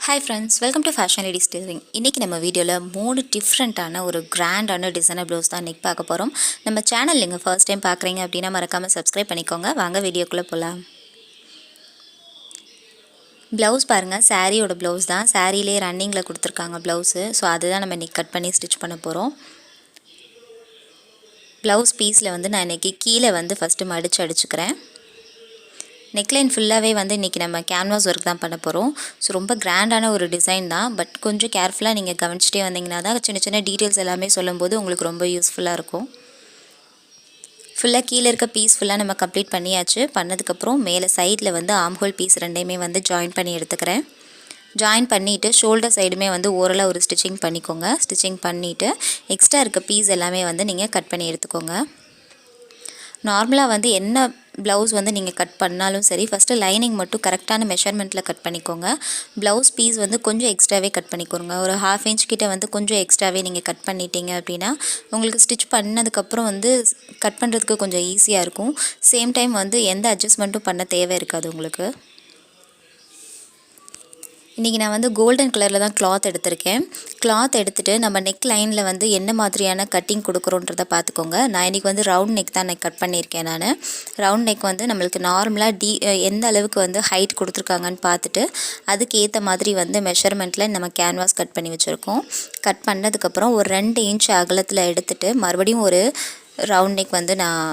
Hi friends, welcome to fashion ladies tailoring. இன்றைக்கி நம்ம வீடியோவில் 3 டிஃப்ரெண்ட்டான ஒரு கிராண்டான டிசைனர் ப்ளவுஸ் தான் இன்றைக்கி பார்க்க போகிறோம். நம்ம சேனல் நீங்கள் ஃபர்ஸ்ட் டைம் பார்க்குறீங்க அப்படின்னா மறக்காமல் சப்ஸ்கிரைப் பண்ணிக்கோங்க. வாங்க வீடியோக்குள்ளே போகலாம். ப்ளவுஸ் பாருங்கள், சாரியோட ப்ளவுஸ் தான். சாரியிலே ரன்னிங்கில் கொடுத்துருக்காங்க ப்ளவுஸு. ஸோ அதுதான் நம்ம இன்றைக்கி கட் பண்ணி ஸ்டிச் பண்ண போகிறோம். ப்ளவுஸ் பீஸில் வந்து நான் இன்றைக்கி கீழே வந்து ஃபஸ்ட்டு மடித்து அடிச்சுக்கிறேன். நெக்லைன் ஃபுல்லாகவே வந்து இன்றைக்கி நம்ம கேன்வாஸ் ஒர்க் தான் பண்ண போகிறோம். ஸோ ரொம்ப கிராண்டான ஒரு டிசைன் தான். பட் கொஞ்சம் கேர்ஃபுல்லாக நீங்கள் கவனிச்சிட்டே வந்தீங்கன்னா தான் சின்ன சின்ன டீட்டெயில்ஸ் எல்லாமே சொல்லும்போது உங்களுக்கு ரொம்ப யூஸ்ஃபுல்லாக இருக்கும். ஃபுல்லாக கீழே இருக்க பீஸ் ஃபுல்லாக நம்ம கம்ப்ளீட் பண்ணியாச்சு. பண்ணதுக்கப்புறம் மேலே சைடில் வந்து ஆம்ஹோல் பீஸ் ரெண்டையுமே வந்து ஜாயின் பண்ணி எடுத்துக்கிறேன். ஜாயின் பண்ணிவிட்டு ஷோல்டர் சைடுமே வந்து ஓரலாக ஒரு ஸ்டிச்சிங் பண்ணிக்கோங்க. ஸ்டிச்சிங் பண்ணிவிட்டு எக்ஸ்ட்ரா இருக்க பீஸ் எல்லாமே வந்து நீங்கள் கட் பண்ணி எடுத்துக்கோங்க. நார்மலாக வந்து என்ன ப்ளவுஸ் வந்து நீங்கள் கட் பண்ணாலும் சரி, ஃபஸ்ட்டு லைனிங் மட்டும் கரெக்டான மெஷர்மெண்ட்டில் கட் பண்ணிக்கோங்க. ப்ளவுஸ் பீஸ் வந்து கொஞ்சம் எக்ஸ்ட்ராவே கட் பண்ணிக்கோங்க. ஒரு 1/2 இன்ச் கிட்ட வந்து கொஞ்சம் எக்ஸ்ட்ராவே நீங்கள் கட் பண்ணிட்டீங்க அப்படின்னா உங்களுக்கு ஸ்டிச் பண்ணதுக்கப்புறம் வந்து கட் பண்ணுறதுக்கு கொஞ்சம் ஈஸியாக இருக்கும். சேம் டைம் வந்து எந்த அட்ஜஸ்ட்மெண்ட்டும் பண்ண தேவை இருக்காது உங்களுக்கு. இன்றைக்கி நான் வந்து கோல்டன் கலரில் தான் கிளாத் எடுத்திருக்கேன். கிளாத் எடுத்துகிட்டு நம்ம நெக் லைனில் வந்து என்ன மாதிரியான கட்டிங் கொடுக்குறோன்றதை பார்த்துக்கோங்க. நான் இன்றைக்கி வந்து ரவுண்ட் நெக் தான் கட் பண்ணியிருக்கேன். நான் ரவுண்ட் நெக் வந்து நம்மளுக்கு நார்மலாக எந்த அளவுக்கு வந்து ஹைட் கொடுத்துருக்காங்கன்னு பார்த்துட்டு அதுக்கு ஏற்ற மாதிரி வந்து மெஷர்மெண்ட்டில் நம்ம கேன்வாஸ் கட் பண்ணி வச்சுருக்கோம். கட் பண்ணதுக்கப்புறம் ஒரு 2 இன்ச் அகலத்தில் எடுத்துகிட்டு மறுபடியும் ஒரு ரவுண்ட் நெக் வந்து நான்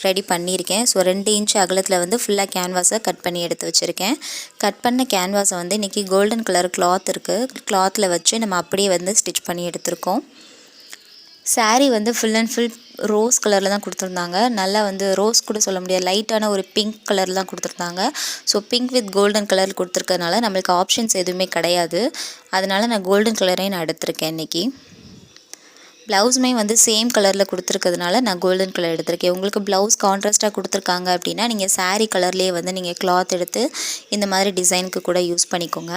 ரெடி பண்ணியிருக்கேன். ஸோ 2 இன்ச் அகலத்தில் வந்து ஃபுல்லாக கேன்வாஸை கட் பண்ணி எடுத்து வச்சுருக்கேன். கட் பண்ண கேன்வாஸை வந்து இன்றைக்கி கோல்டன் கலர் கிளாத் இருக்குது, கிளாத்தில் வச்சு நம்ம அப்படியே வந்து ஸ்டிச் பண்ணி எடுத்திருக்கோம். சாரீ வந்து ஃபுல் அண்ட் ஃபுல் ரோஸ் கலரில் தான் கொடுத்துருந்தாங்க. நல்லா வந்து ரோஸ் கூட சொல்ல முடியாது, லைட்டான ஒரு பிங்க் கலரில் தான் கொடுத்துருந்தாங்க. So pink with golden colour கொடுத்துருக்கறனால நம்மளுக்கு ஆப்ஷன்ஸ் எதுவுமே கிடையாது. அதனால் நான் கோல்டன் கலரையும் நான் எடுத்திருக்கேன் இன்றைக்கி. ப்ளவுஸுமே வந்து சேம் கலரில் கொடுத்துருக்கிறதுனால நான் கோல்டன் கலர் எடுத்திருக்கேன். உங்களுக்கு ப்ளவுஸ் கான்ட்ராஸ்ட்டாக கொடுத்துருக்காங்க அப்படின்னா நீங்கள் சாரீ கலர்லேயே வந்து நீங்கள் கிளாத் எடுத்து இந்த மாதிரி டிசைனுக்கு கூட யூஸ் பண்ணிக்கோங்க.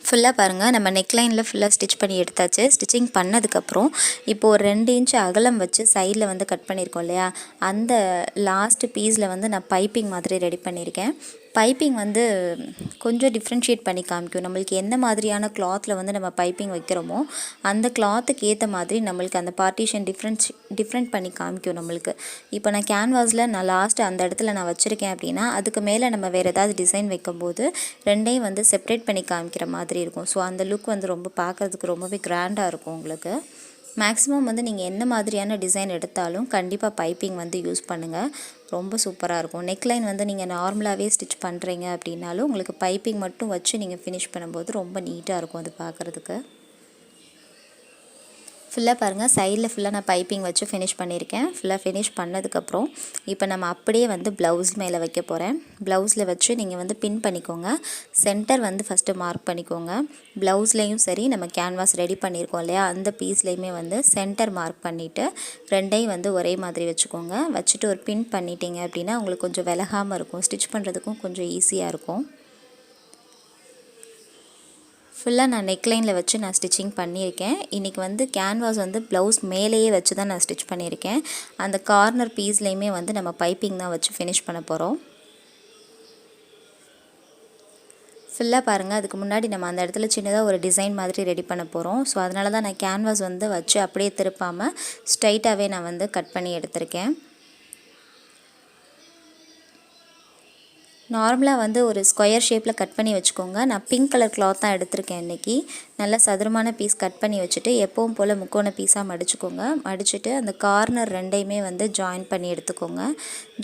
ஃபுல்லாக பாருங்கள், நம்ம நெக்லைனில் ஃபுல்லாக ஸ்டிச் பண்ணி எடுத்தாச்சு. ஸ்டிச்சிங் பண்ணதுக்கப்புறம் இப்போது ஒரு 2 இன்ச் அகலம் வச்சு சைடில் வந்து கட் பண்ணியிருக்கோம் இல்லையா, அந்த லாஸ்ட்டு பீஸில் வந்து நான் பைப்பிங் மாதிரி ரெடி பண்ணியிருக்கேன். பைப்பிங் வந்து கொஞ்சம் டிஃப்ரென்ஷியேட் பண்ணி காமிக்கும். நம்மளுக்கு எந்த மாதிரியான கிளாத்தில் வந்து நம்ம பைப்பிங் வைக்கிறோமோ அந்த கிளாத்துக்கு ஏற்ற மாதிரி நம்மளுக்கு அந்த பார்ட்டிஷன் டிஃப்ரெண்ட் பண்ணி காமிக்கும் நம்மளுக்கு. இப்போ நான் கேன்வாஸில் நான் லாஸ்ட்டு அந்த இடத்துல நான் வச்சுருக்கேன் அப்படின்னா அதுக்கு மேலே நம்ம வேறு ஏதாவது டிசைன் வைக்கும்போது ரெண்டையும் வந்து செப்ரேட் பண்ணி காமிக்கிற மாதிரி இருக்கும். ஸோ அந்த லுக் வந்து ரொம்ப பார்க்குறதுக்கு ரொம்பவே கிராண்டாக இருக்கும் உங்களுக்கு. மேக்ஸிமம் வந்து நீங்கள் என்ன மாதிரியான டிசைன் எடுத்தாலும் கண்டிப்பாக பைப்பிங் வந்து யூஸ் பண்ணுங்கள், ரொம்ப சூப்பராக இருக்கும். நெக்லைன் வந்து நீங்கள் நார்மலாகவே ஸ்டிச் பண்ணுறீங்க அப்படின்னாலும் உங்களுக்கு பைப்பிங் மட்டும் வச்சு நீங்கள் ஃபினிஷ் பண்ணும்போது ரொம்ப நீட்டாக இருக்கும் அது பார்க்குறதுக்கு. ஃபுல்லாக பாருங்கள், சைடில் ஃபுல்லாக நான் பைப்பிங் வச்சு ஃபினிஷ் பண்ணியிருக்கேன். ஃபுல்லாக ஃபினிஷ் பண்ணதுக்கப்புறம் இப்போ நம்ம அப்படியே வந்து ப்ளவுஸ் மேலே வைக்க போகிறேன். ப்ளவுஸில் வச்சு நீங்கள் வந்து பின் பண்ணிக்கோங்க. சென்டர் வந்து ஃபஸ்ட்டு மார்க் பண்ணிக்கோங்க. ப்ளவுஸ்லேயும் சரி நம்ம கேன்வாஸ் ரெடி பண்ணியிருக்கோம் இல்லையா, அந்த பீஸ்லேயுமே வந்து சென்டர் மார்க் பண்ணிவிட்டு ரெண்டையும் வந்து ஒரே மாதிரி வச்சுக்கோங்க. வச்சுட்டு ஒரு பின் பண்ணிட்டீங்க அப்படின்னா உங்களுக்கு கொஞ்சம் விலகாமல் இருக்கும், ஸ்டிச் பண்ணுறதுக்கும் கொஞ்சம் ஈஸியாக இருக்கும். ஃபுல்லாக நான் நெக்லைனில் வச்சு நான் ஸ்டிச்சிங் பண்ணியிருக்கேன். இன்றைக்கி வந்து கேன்வாஸ் வந்து ப்ளவுஸ் மேலேயே வச்சு தான் நான் ஸ்டிச் பண்ணியிருக்கேன். அந்த கார்னர் பீஸ்லேயுமே வந்து நம்ம பைப்பிங் தான் வச்சு ஃபினிஷ் பண்ண போகிறோம். ஃபுல்லாக பாருங்கள், அதுக்கு முன்னாடி நம்ம அந்த இடத்துல சின்னதாக ஒரு டிசைன் மாதிரி ரெடி பண்ண போகிறோம். ஸோ அதனால தான் நான் கேன்வாஸ் வந்து வச்சு அப்படியே திருப்பாமல் ஸ்ட்ரைட்டாகவே நான் வந்து கட் பண்ணி எடுத்திருக்கேன். நார்மலாக வந்து ஒரு ஸ்கொயர் ஷேப்பில் கட் பண்ணி வச்சுக்கோங்க. நான் பிங்க் கலர் கிளாத் தான் எடுத்திருக்கேன் இன்றைக்கி. நல்லா சதுரமான பீஸ் கட் பண்ணி வச்சுட்டு எப்பவும் போல் முக்கோண பீஸாக மடிச்சுக்கோங்க. மடிச்சுட்டு அந்த கார்னர் ரெண்டையுமே வந்து ஜாயின் பண்ணி எடுத்துக்கோங்க.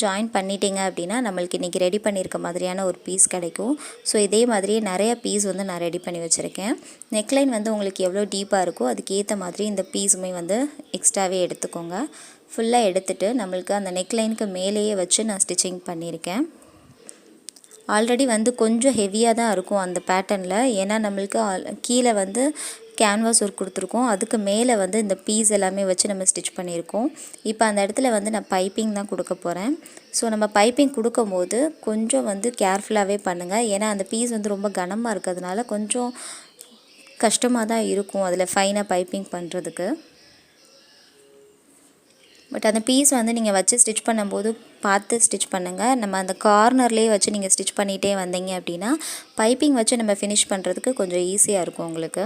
ஜாயின் பண்ணிட்டீங்க அப்படின்னா நம்மளுக்கு இன்றைக்கி ரெடி பண்ணியிருக்க மாதிரியான ஒரு பீஸ் கிடைக்கும். ஸோ இதே மாதிரியே நிறைய பீஸ் வந்து நான் ரெடி பண்ணி வச்சுருக்கேன். நெக்லைன் வந்து உங்களுக்கு எவ்வளோ டீப்பாக இருக்கோ அதுக்கேற்ற மாதிரி இந்த பீஸுமே வந்து எக்ஸ்ட்ராவே எடுத்துக்கோங்க. ஃபுல்லாக எடுத்துகிட்டு நம்மளுக்கு அந்த நெக்லைனுக்கு மேலேயே வச்சு நான் ஸ்டிச்சிங் பண்ணியிருக்கேன். ஆல்ரெடி வந்து கொஞ்சம் ஹெவியாக தான் இருக்கும் அந்த பேட்டர்னில், ஏன்னா நம்மளுக்கு கீழே வந்து கேன்வாஸ் ஒர்க் கொடுத்துருக்கோம், அதுக்கு மேலே வந்து இந்த பீஸ் எல்லாமே வச்சு நம்ம ஸ்டிச் பண்ணியிருக்கோம். இப்போ அந்த இடத்துல வந்து நான் பைப்பிங் தான் கொடுக்க போகிறேன். ஸோ நம்ம பைப்பிங் கொடுக்கும்போது கொஞ்சம் வந்து கேர்ஃபுல்லாகவே பண்ணுங்கள், ஏன்னா அந்த பீஸ் வந்து ரொம்ப கனமாக இருக்கிறதுனால கொஞ்சம் கஷ்டமாக தான் இருக்கும் அதில் ஃபைனாக பைப்பிங் பண்ணுறதுக்கு. பட் அந்த பீஸ் வந்து நீங்கள் வச்சு ஸ்டிச் பண்ணும்போது பார்த்து ஸ்டிச் பண்ணுங்கள். நம்ம அந்த கார்னர்லேயே வச்சு நீங்கள் ஸ்டிச் பண்ணிகிட்டே வந்தீங்க அப்படின்னா பைப்பிங் வச்சு நம்ம ஃபினிஷ் பண்ணுறதுக்கு கொஞ்சம் ஈஸியாக இருக்கும் உங்களுக்கு.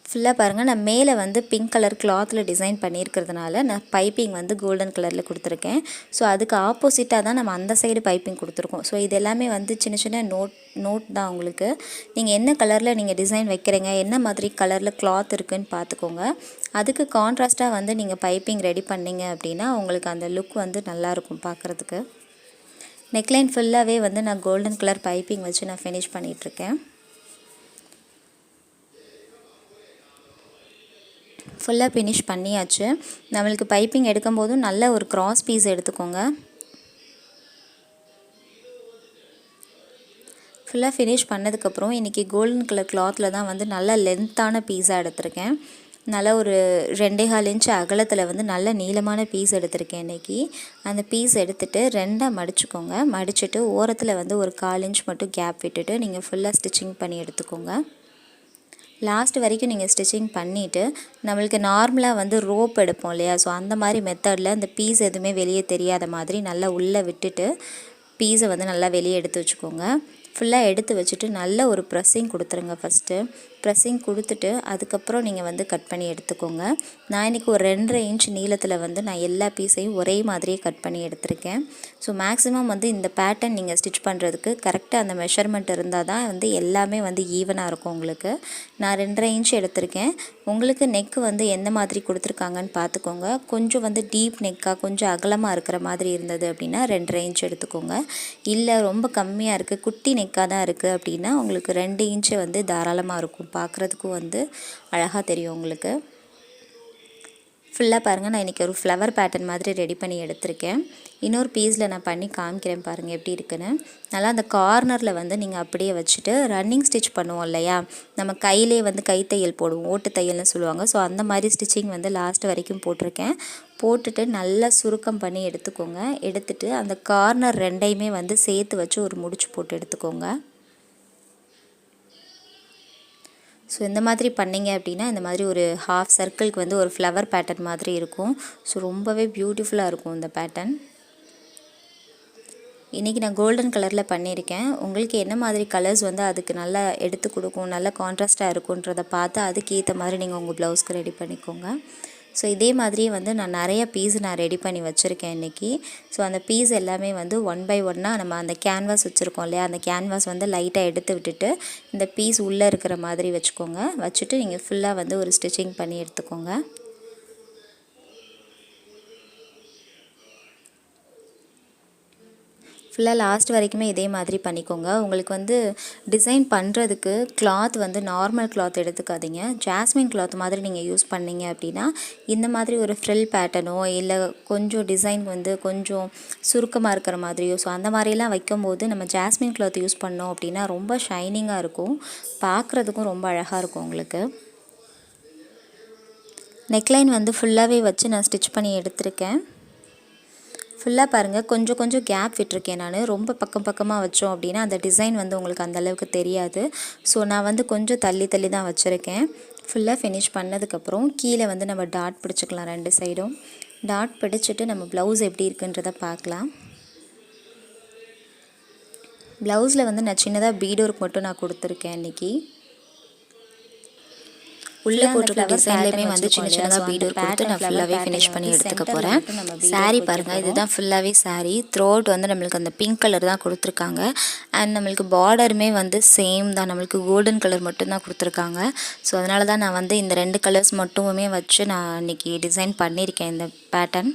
ஃபுல்லாக பாருங்கள், நான் மேலே வந்து பிங்க் கலர் கிளாத்தில் டிசைன் பண்ணியிருக்கிறதுனால நான் பைப்பிங் வந்து கோல்டன் கலரில் கொடுத்துருக்கேன். ஸோ அதுக்கு ஆப்போசிட்டாக தான் நம்ம அந்த சைடு பைப்பிங் கொடுத்துருக்கோம். ஸோ இது எல்லாமே வந்து சின்ன சின்ன நோட் தான் உங்களுக்கு. நீங்கள் என்ன கலரில் நீங்கள் டிசைன் வைக்கிறீங்க, என்ன மாதிரி கலரில் கிளாத் இருக்குதுன்னு பார்த்துக்கோங்க. அதுக்கு கான்ட்ராஸ்ட்டாக வந்து நீங்கள் பைப்பிங் ரெடி பண்ணிங்க அப்படின்னா உங்களுக்கு அந்த லுக் வந்து நல்லாயிருக்கும் பார்க்குறதுக்கு. நெக்லைன் ஃபுல்லாகவே வந்து நான் கோல்டன் கலர் பைப்பிங் வச்சு நான் ஃபினிஷ் பண்ணிகிட்ருக்கேன். ஃபுல்லாக ஃபினிஷ் பண்ணியாச்சு. நம்மளுக்கு பைப்பிங் எடுக்கும்போதும் நல்ல ஒரு கிராஸ் பீஸ் எடுத்துக்கோங்க. ஃபுல்லாக ஃபினிஷ் பண்ணதுக்கப்புறம் இன்றைக்கி கோல்டன் கலர் கிளாத்தில் தான் வந்து நல்ல லென்த்தான பீஸாக எடுத்திருக்கேன். நல்ல ஒரு 2.25 இன்ச் அகலத்தில் வந்து நல்ல நீளமான பீஸ் எடுத்திருக்கேன் இன்றைக்கி. அந்த பீஸ் எடுத்துகிட்டு 2ஆக மடிச்சுக்கோங்க. மடிச்சுட்டு ஓரத்தில் வந்து ஒரு 1/4 இன்ச் மட்டும் கேப் விட்டுட்டு நீங்கள் ஃபுல்லாக ஸ்டிச்சிங் பண்ணி எடுத்துக்கோங்க. லாஸ்ட் வரைக்கும் நீங்கள் ஸ்டிச்சிங் பண்ணிவிட்டு நம்மளுக்கு நார்மலாக வந்து ரோப் எடுப்போம் இல்லையா, ஸோ அந்த மாதிரி மெத்தடில் இந்த பீஸ் எதுவுமே வெளியே தெரியாத மாதிரி நல்லா உள்ளே விட்டுட்டு பீஸை வந்து நல்லா வெளியே எடுத்து வச்சுக்கோங்க. ஃபுல்லாக எடுத்து வச்சுட்டு நல்ல ஒரு ப்ரெஸ்ஸிங் கொடுத்துருங்க. ஃபஸ்ட்டு ப்ரெஸ்ஸிங் கொடுத்துட்டு அதுக்கப்புறம் நீங்கள் வந்து கட் பண்ணி எடுத்துக்கோங்க. நான் இன்றைக்கி ஒரு 2.5 இன்ச் நீளத்தில் வந்து நான் எல்லா பீஸையும் ஒரே மாதிரியே கட் பண்ணி எடுத்திருக்கேன். ஸோ மேக்ஸிமம் வந்து இந்த பேட்டர்ன் நீங்கள் ஸ்டிச் பண்ணுறதுக்கு கரெக்டாக அந்த மெஷர்மெண்ட் இருந்தால் தான் வந்து எல்லாமே வந்து ஈவனாக இருக்கும் உங்களுக்கு. நான் 2.5 இன்ச் எடுத்திருக்கேன். உங்களுக்கு நெக்கு வந்து எந்த மாதிரி கொடுத்துருக்காங்கன்னு பார்த்துக்கோங்க. கொஞ்சம் வந்து டீப் நெக்காக கொஞ்சம் அகலமாக இருக்கிற மாதிரி இருந்தது அப்படின்னா 2.5 இன்ச் எடுத்துக்கோங்க. இல்லை ரொம்ப கம்மியாக இருக்குது, குட்டி நெக்காக தான் இருக்குது அப்படின்னா உங்களுக்கு 2 இன்ச்சு வந்து தாராளமாக இருக்கும். பார்க்குறதுக்கும் வந்து அழகாக தெரியும் உங்களுக்கு. ஃபுல்லாக பாருங்கள், நான் இன்றைக்கி ஒரு ஃப்ளவர் பேட்டர்ன் மாதிரி ரெடி பண்ணி எடுத்திருக்கேன். இன்னொரு பீஸில் நான் பண்ணி காமிக்கிறேன் பாருங்கள் எப்படி இருக்குன்னு. நல்லா அந்த கார்னரில் வந்து நீங்கள் அப்படியே வச்சுட்டு ரன்னிங் ஸ்டிச் பண்ணுவோம் இல்லையா, நம்ம கையிலே வந்து கைத்தையல் போடுவோம், ஓட்டு தையல்னு சொல்லுவாங்க. ஸோ அந்த மாதிரி ஸ்டிச்சிங் வந்து லாஸ்ட் வரைக்கும் போட்டிருக்கேன். போட்டுட்டு நல்லா சுருக்கம் பண்ணி எடுத்துக்கோங்க. எடுத்துகிட்டு அந்த கார்னர் 2ஐயுமே வந்து சேர்த்து வச்சு ஒரு முடிச்சு போட்டு எடுத்துக்கோங்க. ஸோ இந்த மாதிரி பண்ணிங்க அப்படின்னா இந்த மாதிரி ஒரு ஹாஃப் சர்க்கிளுக்கு வந்து ஒரு ஃப்ளவர் பேட்டர்ன் மாதிரி இருக்கும். ஸோ ரொம்பவே பியூட்டிஃபுல்லாக இருக்கும் இந்த பேட்டர்ன். இன்றைக்கி நான் கோல்டன் கலரில் பண்ணியிருக்கேன். உங்களுக்கு என்ன மாதிரி கலர்ஸ் வந்து அதுக்கு நல்லா எடுத்து கொடுக்கும், நல்ல கான்ட்ராஸ்ட்டாக இருக்குன்றதை பார்த்து அதுக்கு ஏற்ற மாதிரி நீங்கள் உங்கள் ப்ளவுஸ்க்கு ரெடி பண்ணிக்கோங்க. ஸோ இதே மாதிரியே வந்து நான் நிறைய பீஸ் நான் ரெடி பண்ணி வச்சுருக்கேன் இன்றைக்கி. ஸோ அந்த பீஸ் எல்லாமே வந்து 1 by 1ஆக நம்ம அந்த கேன்வாஸ் வச்சுருக்கோம் இல்லையா, அந்த கேன்வாஸ் வந்து லைட்டாக எடுத்து விட்டுட்டு இந்த பீஸ் உள்ளே இருக்கிற மாதிரி வச்சுக்கோங்க. வச்சுட்டு நீங்கள் ஃபுல்லாக வந்து ஒரு ஸ்டிச்சிங் பண்ணி எடுத்துக்கோங்க. ஃபுல்லாக லாஸ்ட் வரைக்குமே இதே மாதிரி பண்ணிக்கோங்க. உங்களுக்கு வந்து டிசைன் பண்ணுறதுக்கு கிளாத் வந்து நார்மல் கிளாத் எடுத்துக்காதீங்க. ஜாஸ்மின் கிளாத் மாதிரி நீங்கள் யூஸ் பண்ணிங்க அப்படின்னா இந்த மாதிரி ஒரு ஃப்ரில் பேட்டர்னோ இல்லை கொஞ்சம் டிசைன் வந்து கொஞ்சம் சுருக்கமாக இருக்கிற மாதிரியோ, ஸோ அந்த மாதிரிலாம் வைக்கும்போது நம்ம ஜாஸ்மின் கிளாத் யூஸ் பண்ணோம் அப்படின்னா ரொம்ப ஷைனிங்காக இருக்கும், பார்க்குறதுக்கும் ரொம்ப அழகாக இருக்கும் உங்களுக்கு. நெக்லைன் வந்து ஃபுல்லாகவே வச்சு நான் ஸ்டிச் பண்ணி எடுத்திருக்கேன். ஃபுல்லாக பாருங்கள், கொஞ்சம் கொஞ்சம் கேப் விட்டுருக்கேன் நான். ரொம்ப பக்கமாக வச்சோம் அப்படின்னா அந்த டிசைன் வந்து உங்களுக்கு அந்தளவுக்கு தெரியாது. ஸோ நான் வந்து கொஞ்சம் தள்ளி தான் வச்சுருக்கேன். ஃபுல்லாக ஃபினிஷ் பண்ணதுக்கப்புறம் கீழே வந்து நம்ம டாட் பிடிச்சிக்கலாம். 2 சைடும் டாட் பிடிச்சிட்டு நம்ம ப்ளவுஸ் எப்படி இருக்குன்றதை பார்க்கலாம். ப்ளவுஸில் வந்து நான் சின்னதாக பீட் ஒர்க் மட்டும் நான் கொடுத்துருக்கேன் இன்றைக்கி. உள்ளே போட்டிருக்க டிசைன்லேயுமே வந்து சின்ன சின்னதாக பீட் ஒர்க் கொடுத்து நான் ஃபுல்லாகவே ஃபினிஷ் பண்ணி எடுத்துக்க போகிறேன். சாரீ பாருங்கள், இதுதான் ஃபுல்லாகவே சாரீ. த்ரூ அவுட் வந்து நம்மளுக்கு அந்த பிங்க் கலர் தான் கொடுத்துருக்காங்க. அண்ட் நம்மளுக்கு பார்டருமே வந்து சேம் தான், நம்மளுக்கு கோல்டன் கலர் மட்டும்தான் கொடுத்துருக்காங்க. ஸோ அதனால தான் நான் வந்து இந்த 2 கலர்ஸ் மட்டுமே வச்சு நான் இன்றைக்கி டிசைன் பண்ணியிருக்கேன் இந்த பேட்டர்ன்.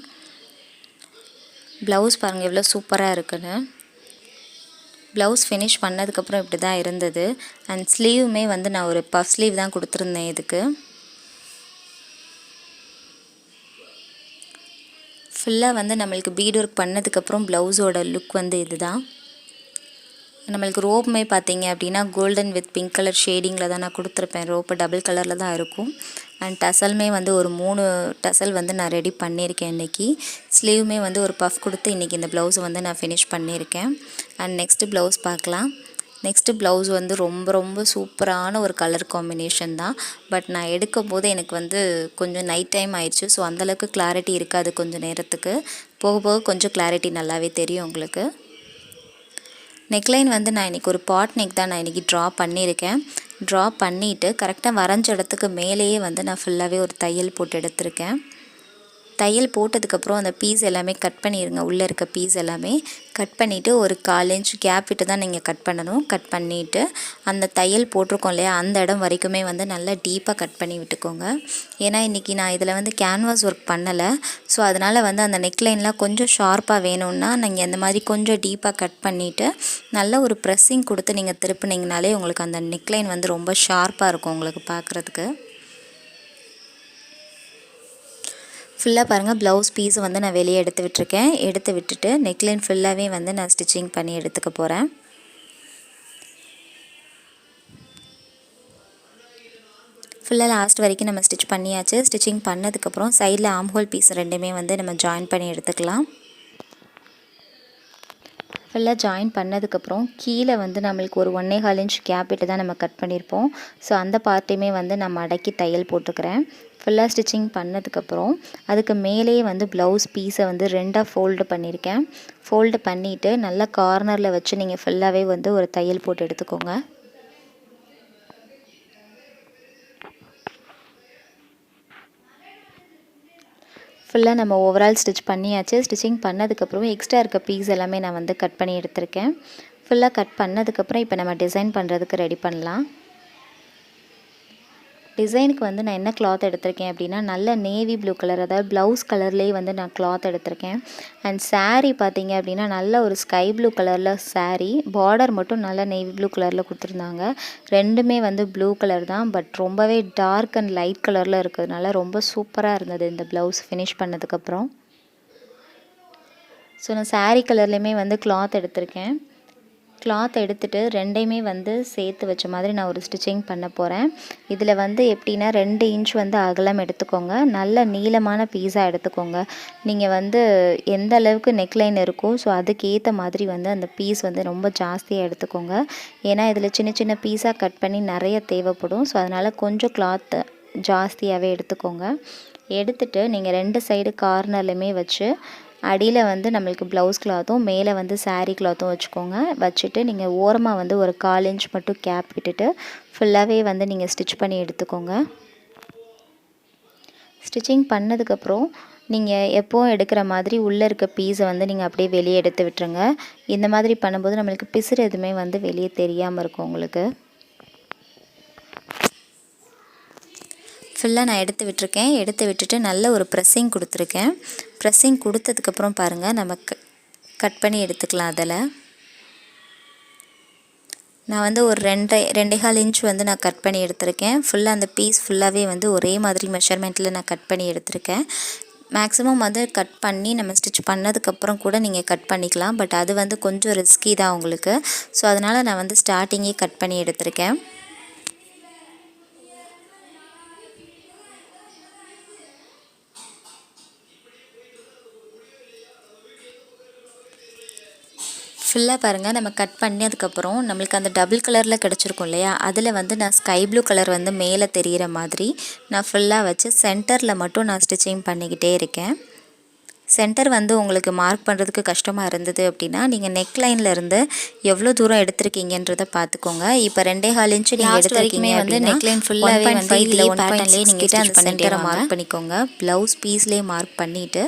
ப்ளவுஸ் பாருங்கள் எவ்வளோ சூப்பராக இருக்குன்னு. ப்ளவுஸ் ஃபினிஷ் பண்ணதுக்கப்புறம் இப்படி தான் இருந்தது. அண்ட் ஸ்லீவுமே வந்து நான் ஒரு பஃப் ஸ்லீவ் தான் கொடுத்துருந்தேன் இதுக்கு. ஃபுல்லாக வந்து நம்மளுக்கு பீட் ஒர்க் பண்ணதுக்கப்புறம் ப்ளவுஸோட லுக் வந்து இது தான். நம்மளுக்கு ரோப்புமே பார்த்தீங்க அப்படின்னா கோல்டன் வித் பிங்க் கலர் ஷேடிங்கில் தான் நான் கொடுத்துருப்பேன். ரோப்பு டபுள் கலரில் தான் இருக்கும். அண்ட் டசலுமே வந்து ஒரு 3 டசல் வந்து நான் ரெடி பண்ணியிருக்கேன் இன்றைக்கி. ஸ்லீவுமே வந்து ஒரு பஃப் கொடுத்து இன்றைக்கி இந்த ப்ளவுஸை வந்து நான் ஃபினிஷ் பண்ணியிருக்கேன். அண்ட் நெக்ஸ்ட்டு ப்ளவுஸ் பார்க்கலாம். நெக்ஸ்ட்டு ப்ளவுஸ் வந்து ரொம்ப ரொம்ப சூப்பரான ஒரு கலர் காம்பினேஷன் தான். பட் நான் எடுக்கும் போது எனக்கு வந்து கொஞ்சம் நைட் டைம் ஆயிடுச்சு. ஸோ அந்தளவுக்கு கிளாரிட்டி இருக்காது கொஞ்சம் நேரத்துக்கு. போக போக கொஞ்சம் கிளாரிட்டி நல்லாவே தெரியும் உங்களுக்கு. நெக்லைன் வந்து நான் இன்றைக்கி ஒரு பாட் நெக் தான் நான் இன்றைக்கி ட்ரா பண்ணியிருக்கேன். ட்ரா பண்ணிவிட்டு கரெக்டாக வரைஞ்ச இடத்துக்கு மேலேயே வந்து நான் ஃபுல்லாகவே ஒரு தையல் போட்டு எடுத்திருக்கேன். தையல் போட்டதுக்கப்புறம் அந்த பீஸ் எல்லாமே கட் பண்ணிடுங்க. உள்ளே இருக்க பீஸ் எல்லாமே கட் பண்ணிவிட்டு ஒரு 1/4 இன்ச் கேப் விட்டு தான் நீங்கள் கட் பண்ணணும். கட் பண்ணிவிட்டு அந்த தையல் போட்டிருக்கோம் இல்லையா, அந்த இடம் வரைக்குமே வந்து நல்லா டீப்பாக கட் பண்ணி விட்டுக்கோங்க. ஏன்னா இன்றைக்கி நான் இதில் வந்து கேன்வாஸ் ஒர்க் பண்ணலை. ஸோ அதனால் வந்து அந்த நெக்லைன்லாம் கொஞ்சம் ஷார்ப்பாக வேணும்னா நீங்கள் இந்த மாதிரி கொஞ்சம் டீப்பாக கட் பண்ணிவிட்டு நல்ல ஒரு ப்ரெஸ்ஸிங் கொடுத்து நீங்கள் திருப்பினீங்கனாலே உங்களுக்கு அந்த நெக்லைன் வந்து ரொம்ப ஷார்ப்பாக இருக்கும் உங்களுக்கு பார்க்குறதுக்கு. ஃபுல்லாக பாருங்கள், ப்ளவுஸ் பீஸை வந்து நான் வெளியே எடுத்து விட்டுருக்கேன். எடுத்து விட்டுட்டு நெக்லைன் ஃபுல்லாகவே வந்து நான் ஸ்டிச்சிங் பண்ணி எடுத்துக்க போகிறேன். ஃபுல்லாக லாஸ்ட் வரைக்கும் நம்ம ஸ்டிச் பண்ணியாச்சு. ஸ்டிச்சிங் பண்ணதுக்கப்புறம் சைடில் ஆம்ஹோல் பீஸ் ரெண்டுமே வந்து நம்ம ஜாயின் பண்ணி எடுத்துக்கலாம். ஃபுல்லாக ஜாயின் பண்ணதுக்கப்புறம் கீழே வந்து நம்மளுக்கு ஒரு 1.25 இன்ச் கேப் விட்டு தான் நம்ம கட் பண்ணியிருப்போம். ஸோ அந்த பார்ட்டையுமே வந்து நான் மடக்கி தையல் போட்டுக்கிறேன். ஃபுல்லாக ஸ்டிச்சிங் பண்ணதுக்கப்புறம் அதுக்கு மேலேயே வந்து ப்ளவுஸ் பீஸை வந்து 2ஆக ஃபோல்டு பண்ணியிருக்கேன். ஃபோல்டு பண்ணிவிட்டு நல்லா கார்னரில் வச்சு நீங்கள் ஃபுல்லாகவே வந்து ஒரு தையல் போட்டு எடுத்துக்கோங்க. ஃபுல்லாக நம்ம ஓவரால் ஸ்டிச் பண்ணியாச்சு. ஸ்டிச்சிங் பண்ணதுக்கப்புறம் எக்ஸ்ட்ரா இருக்க பீஸ் எல்லாமே நான் வந்து கட் பண்ணி எடுத்திருக்கேன். ஃபுல்லாக கட் பண்ணதுக்கப்புறம் இப்போ நம்ம டிசைன் பண்ணுறதுக்கு ரெடி பண்ணலாம். டிசைனுக்கு வந்து நான் என்ன கிளாத் எடுத்திருக்கேன் அப்படின்னா, நல்ல நேவி ப்ளூ கலர், அதாவது ப்ளவுஸ் கலர்லேயே வந்து நான் கிளாத் எடுத்திருக்கேன். அண்ட் சாரீ பார்த்தீங்க அப்படின்னா நல்ல ஒரு ஸ்கை ப்ளூ கலரில் சாரீ, பார்டர் மட்டும் நல்லா நேவி ப்ளூ கலரில் கொடுத்துருந்தாங்க. ரெண்டுமே வந்து ப்ளூ கலர் தான், பட் ரொம்பவே டார்க் அண்ட் லைட் கலரில் இருக்கிறதுனால ரொம்ப சூப்பராக இருந்தது இந்த ப்ளவுஸ் ஃபினிஷ் பண்ணதுக்கப்புறம். ஸோ நான் சாரீ கலர்லேயுமே வந்து கிளாத் எடுத்திருக்கேன். கிளாத் எடுத்துகிட்டு ரெண்டையுமே வந்து சேர்த்து வச்ச மாதிரி நான் ஒரு ஸ்டிச்சிங் பண்ண போகிறேன். இதில் வந்து எப்படின்னா 2 இன்ச் வந்து அகலம் எடுத்துக்கோங்க. நல்ல நீளமான பீஸாக எடுத்துக்கோங்க. நீங்கள் வந்து எந்த அளவுக்கு நெக்லைன் இருக்கோ ஸோ அதுக்கேற்ற மாதிரி வந்து அந்த பீஸ் வந்து ரொம்ப ஜாஸ்தியாக எடுத்துக்கோங்க. ஏன்னா இதில் சின்ன சின்ன பீஸாக கட் பண்ணி நிறைய தேவைப்படும். ஸோ அதனால் கொஞ்சம் கிளாத் ஜாஸ்தியாகவே எடுத்துக்கோங்க. எடுத்துகிட்டு நீங்கள் 2 சைடு கார்னர்லையுமே வச்சு அடியில் வந்து நம்மளுக்கு ப்ளவுஸ் கிளாத்தும் மேலே வந்து சாரீ கிளாத்தும் வச்சுக்கோங்க. வச்சுட்டு நீங்கள் ஓரமாக வந்து ஒரு 1/4 இன்ச் மட்டும் கேப் விட்டுட்டு ஃபுல்லாகவே வந்து நீங்கள் ஸ்டிச் பண்ணி எடுத்துக்கோங்க. ஸ்டிச்சிங் பண்ணதுக்கப்புறம் நீங்கள் எப்போவும் எடுக்கிற மாதிரி உள்ளே இருக்க பீஸை வந்து நீங்கள் அப்படியே வெளியே எடுத்து விட்டுருங்க. இந்த மாதிரி பண்ணும்போது நம்மளுக்கு பிசுறு எதுவுமே வந்து வெளியே தெரியாமல் இருக்கும் உங்களுக்கு. ஃபுல்லாக நான் எடுத்து விட்டுருக்கேன். எடுத்து விட்டுட்டு நல்ல ஒரு ப்ரெஸ்ஸிங் கொடுத்துருக்கேன். ப்ரெஸ்ஸிங் கொடுத்ததுக்கப்புறம் பாருங்கள், நம்ம கட் பண்ணி எடுத்துக்கலாம். அதில் நான் வந்து ஒரு 2.25 இன்ச் வந்து நான் கட் பண்ணி எடுத்திருக்கேன். ஃபுல்லாக அந்த பீஸ் ஃபுல்லாகவே வந்து ஒரே மாதிரி மெஷர்மெண்ட்டில் நான் கட் பண்ணி எடுத்திருக்கேன். மேக்ஸிமம் வந்து கட் பண்ணி நம்ம ஸ்டிச் பண்ணதுக்கப்புறம் கூட நீங்கள் கட் பண்ணிக்கலாம். பட் அது வந்து கொஞ்சம் ரிஸ்கி தான் உங்களுக்கு. ஸோ அதனால் நான் வந்து ஸ்டார்டிங்கே கட் பண்ணி எடுத்திருக்கேன். ஃபுல்லாக பாருங்கள், நம்ம கட் பண்ணதுக்கப்புறம் நம்மளுக்கு அந்த டபுள் கலரில் கிடச்சிருக்கும் இல்லையா, அதில் வந்து நான் ஸ்கை ப்ளூ கலர் வந்து மேலே தெரிகிற மாதிரி நான் ஃபுல்லாக வச்சு சென்டரில் மட்டும் நான் ஸ்டிச்சிங் பண்ணிக்கிட்டே இருக்கேன். சென்டர் வந்து உங்களுக்கு மார்க் பண்ணுறதுக்கு கஷ்டமாக இருந்தது அப்படின்னா நீங்கள் நெக் லைனில் இருந்து எவ்வளோ தூரம் எடுத்திருக்கீங்கன்றதை பார்த்துக்கோங்க. இப்போ 2.25 இன்ச்சு நீங்கள் எடுத்துருக்கீங்க வந்து நெக்லைன் ஃபுல்லாகவே வந்து இதில் பேட்டர்ன்லேயே நீங்கள் அந்த சென்டரை மார்க் பண்ணிக்கோங்க. ப்ளவுஸ் பீஸ்லேயே மார்க் பண்ணிவிட்டு